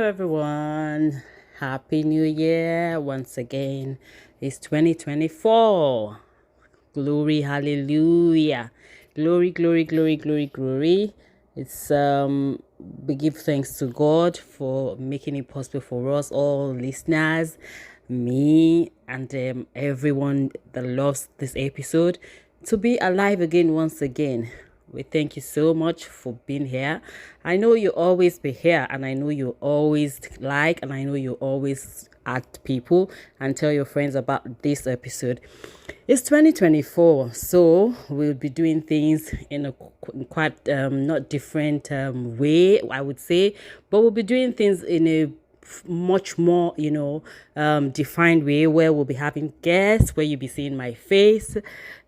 everyone. Happy New Year once again. It's 2024. Glory, hallelujah. Glory, glory, glory, glory, glory. It's we give thanks to God for making it possible for us all listeners, me and everyone that loves this episode to be alive again once again. We thank you so much for being here. I know you always be here, and I know you always like, and I know you always add people and tell your friends about this episode. It's 2024, so we'll be doing things in a quite not different way, I would say, but we'll be doing things in a much more defined way, where we'll be having guests, where you'll be seeing my face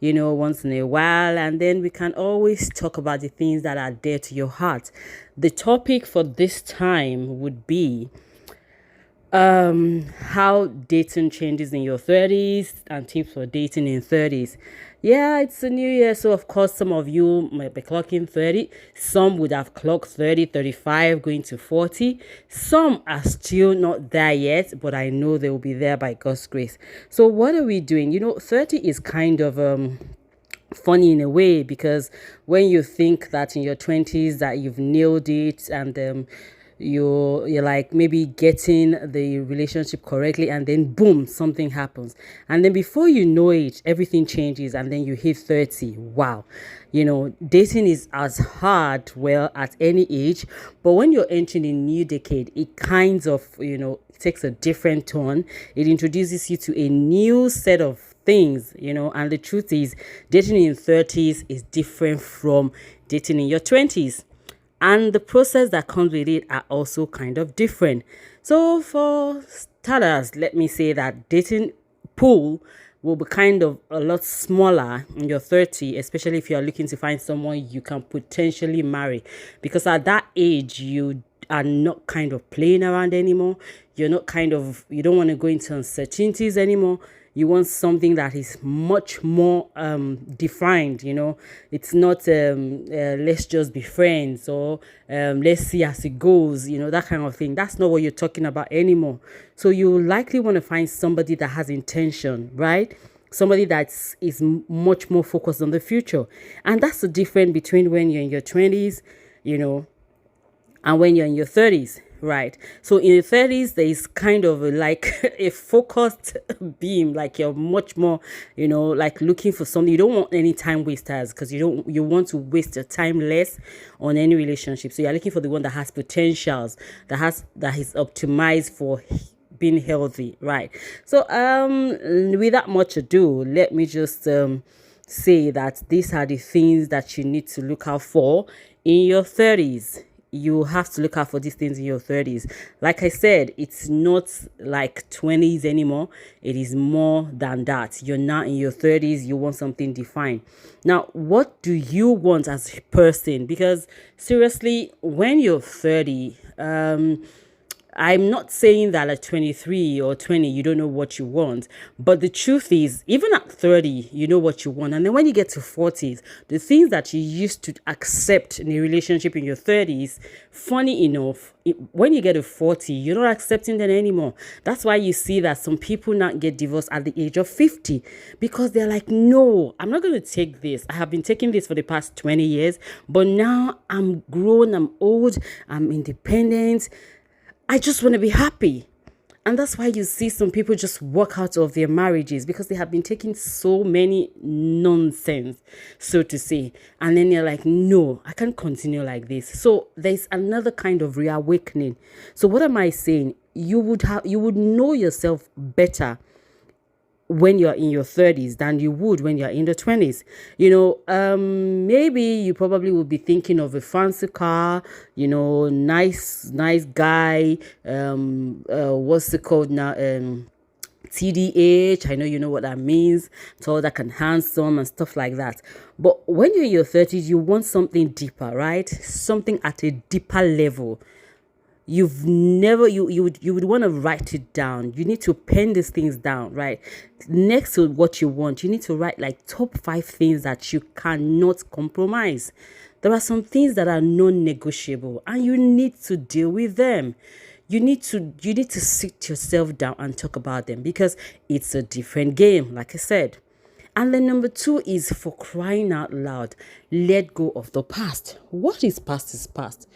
once in a while, and then we can always talk about the things that are dear to your heart. The topic for this time would be how dating changes in your 30s and tips for dating in 30s. Yeah, it's a new year, so of course some of you might be clocking 30. Some would have clocked 30, 35, going to 40. Some are still not there yet, but I know they will be there by God's grace. So what are we doing? 30 is kind of funny in a way, because when you think that in your 20s that you've nailed it, and you're like maybe getting the relationship correctly, and then boom, something happens, and then before you know it, everything changes, and then you hit 30. Wow. Dating is as hard, well, at any age, but when you're entering a new decade, it kind of takes a different turn. It introduces you to a new set of things, and the truth is, dating in 30s is different from dating in your 20s. And the process that comes with it are also kind of different. So for starters, let me say that dating pool will be kind of a lot smaller in your 30, especially if you're looking to find someone you can potentially marry. Because at that age, you are not kind of playing around anymore. You don't want to go into uncertainties anymore. You want something that is much more defined. It's not let's just be friends, or let's see as it goes, that kind of thing. That's not what you're talking about anymore. So you likely want to find somebody that has intention, right? Somebody that is much more focused on the future. And that's the difference between when you're in your 20s, and when you're in your 30s. Right. So in the 30s, there is kind of like a focused beam, like you're much more, like looking for something. You don't want any time wasters, because you want to waste your time less on any relationship. So you're looking for the one that has potentials, that is optimized for being healthy. Right. So without much ado, let me just say that these are the things that you need to look out for in your 30s. You have to look out for these things in your 30s. Like I said, it's not like 20s anymore. It is more than that. You're now in your 30s. You want something defined. Now, what do you want as a person? Because seriously, when you're 30, I'm not saying that at 23 or 20, you don't know what you want. But the truth is, even at 30, you know what you want. And then when you get to 40s, the things that you used to accept in a relationship in your 30s, funny enough, when you get to 40, you're not accepting them anymore. That's why you see that some people not get divorced at the age of 50, because they're like, no, I'm not going to take this. I have been taking this for the past 20 years, but now I'm grown, I'm old, I'm independent. I just want to be happy. And that's why you see some people just walk out of their marriages, because they have been taking so many nonsense, so to say. And then you're like, no, I can't continue like this. So there's another kind of reawakening. So what am I saying? You would know yourself better when you're in your 30s than you would when you're in the 20s. Maybe you probably would be thinking of a fancy car, nice guy, what's it called now, TDH. I know you know what that means. Tall, that can handsome and stuff like that. But when you're in your 30s, you want something deeper, right? Something at a deeper level. You've never, you would want to write it down. You need to pen these things down, right? Next to what you want, you need to write like top 5 things that you cannot compromise. There are some things that are non-negotiable, and you need to deal with them. you need to sit yourself down and talk about them, because it's a different game, like I said. And then number two is, for crying out loud, let go of the past. What is past is past.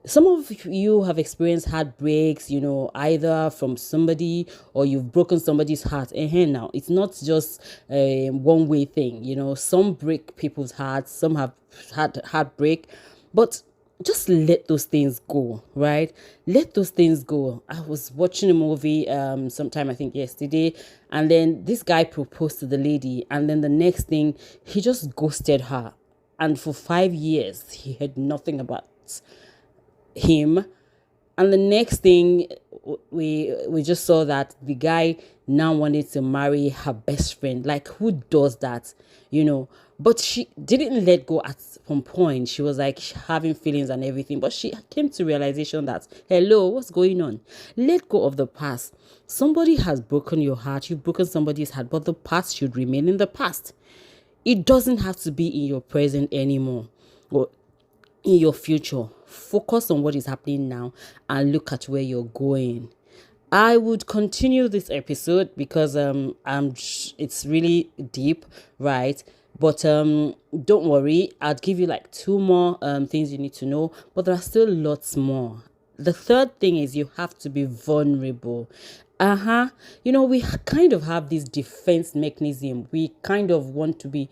Some of you have experienced heartbreaks, either from somebody, or you've broken somebody's heart. And now it's not just a one way thing. Some break people's hearts, some have had heartbreak, but just let those things go, right? Let those things go. I was watching a movie sometime, I think yesterday, and then this guy proposed to the lady, and then the next thing, he just ghosted her. And for 5 years, he heard nothing about him. And the next thing, we just saw that the guy now wanted to marry her best friend. Like, who does that? But she didn't let go at some point. She was like having feelings and everything, but she came to realization that, hello, what's going on? Let go of the past. Somebody has broken your heart, you've broken somebody's heart, but the past should remain in the past. It doesn't have to be in your present anymore, or in your future. Focus on what is happening now and look at where you're going. I would continue this episode because it's really deep, right? But don't worry, I'll give you like two more things you need to know, but there are still lots more. The third thing is, you have to be vulnerable. We kind of have this defense mechanism. We kind of want to be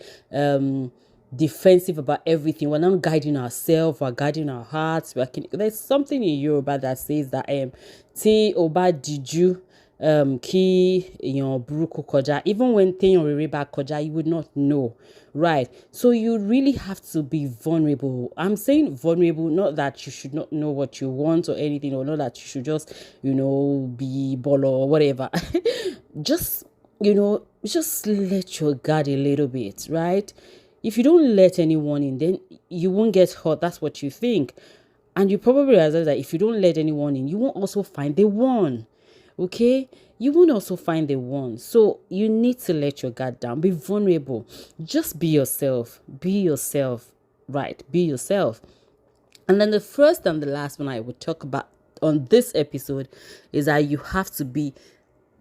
defensive about everything. We're not guiding ourselves, we're guiding our hearts. There's something in Yoruba that says that Ti oba diju ki buruku koja. Even when thing reba koja, you would not know, right? So you really have to be vulnerable. I'm saying vulnerable, not that you should not know what you want or anything, or not that you should just be bolo or whatever. just let your guard a little bit, right? If you don't let anyone in, then you won't get hurt. That's what you think. And you probably realize that if you don't let anyone in, you won't also find the one. Okay? You won't also find the one. So you need to let your guard down. Be vulnerable. Just be yourself. Be yourself. Right? Be yourself. And then the first and the last one I would talk about on this episode is that you have to be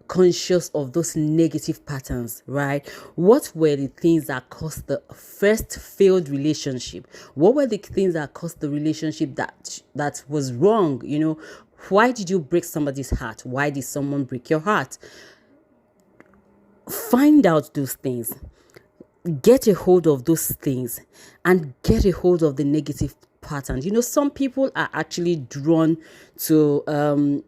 conscious of those negative patterns, right? What were the things that caused the first failed relationship? What were the things that caused the relationship that was wrong? Why did you break somebody's heart? Why did someone break your heart? Find out those things. Get a hold of those things and get a hold of the negative patterns. Some people are actually drawn to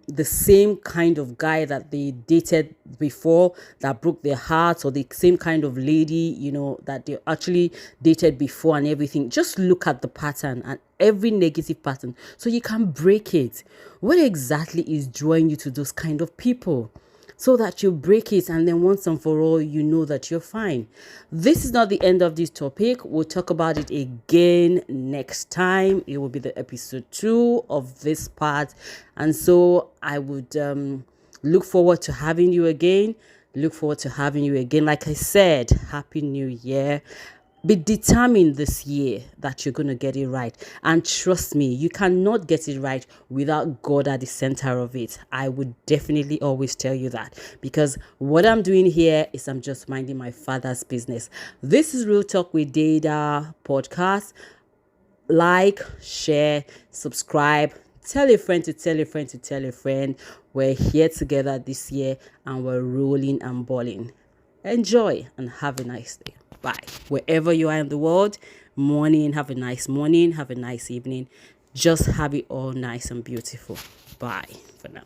the same kind of guy that they dated before that broke their hearts, or the same kind of lady, that they actually dated before and everything. Just look at the pattern and every negative pattern so you can break it. What exactly is drawing you to those kind of people? So that you break it, and then once and for all, you know that you're fine. This is not the end of this topic. We'll talk about it again next time. It will be the episode 2 of this part. And so I would look forward to having you again. Like I said, Happy New Year. Be determined this year that you're going to get it right. And trust me, you cannot get it right without God at the center of it. I would definitely always tell you that, because what I'm doing here is I'm just minding my Father's business. This is Real Talk with Dada podcast. Like, share, subscribe. Tell a friend to tell a friend to tell a friend. We're here together this year and we're rolling and balling. Enjoy and have a nice day. Bye. Wherever you are in the world, have a nice morning, have a nice evening. Just have it all nice and beautiful. Bye for now.